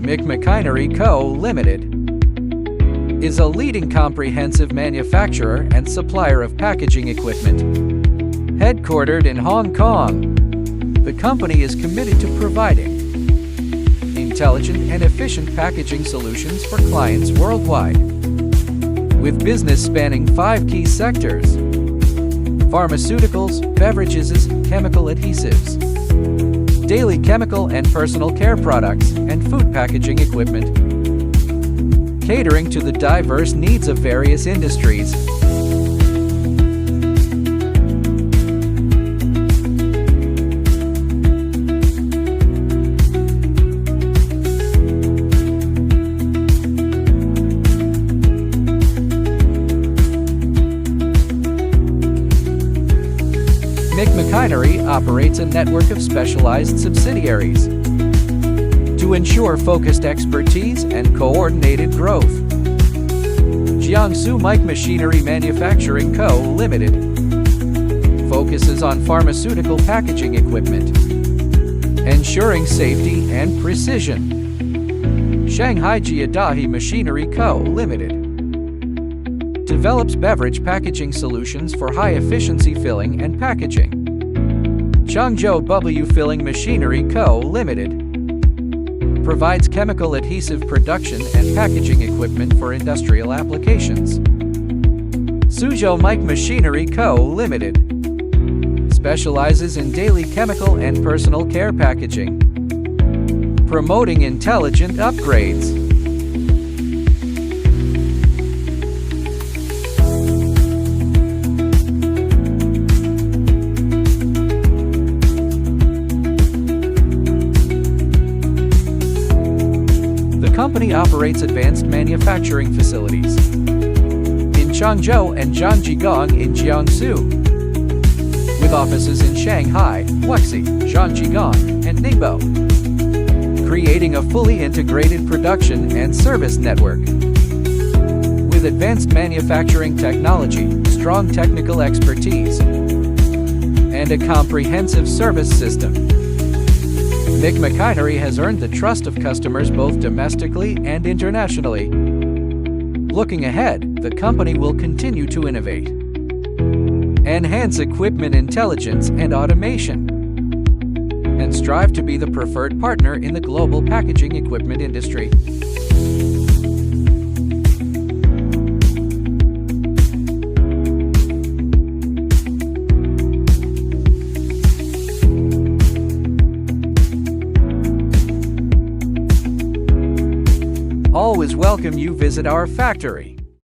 Machinery Co., Limited is a leading comprehensive manufacturer and supplier of packaging equipment. Headquartered in Hong Kong, the company is committed to providing intelligent and efficient packaging solutions for clients worldwide. With business spanning 5 key sectors: pharmaceuticals, beverages, chemical adhesives, daily chemical and personal care products, and food packaging equipment, catering to the diverse needs of various industries. Machinery operates a network of specialized subsidiaries to ensure focused expertise and coordinated growth. Jiangsu Machinery Manufacturing Co., Limited focuses on pharmaceutical packaging equipment, ensuring safety and precision. Shanghai Jiadahe Machinery Co., Limited develops beverage packaging solutions for high-efficiency filling and packaging. Changzhou Bubble Filling Machinery Co., Limited provides chemical adhesive production and packaging equipment for industrial applications. Suzhou Machinery Co., Limited specializes in daily chemical and personal care packaging, promoting intelligent upgrades. The company operates advanced manufacturing facilities in Changzhou and Zhangjiagang in Jiangsu, with offices in Shanghai, Wuxi, Zhangjiagang, and Ningbo, creating a fully integrated production and service network. With advanced manufacturing technology, strong technical expertise, and a comprehensive service system, Machinery has earned the trust of customers both domestically and internationally. Looking ahead, the company will continue to innovate, enhance equipment intelligence and automation, and strive to be the preferred partner in the global packaging equipment industry. Always welcome you visit our factory.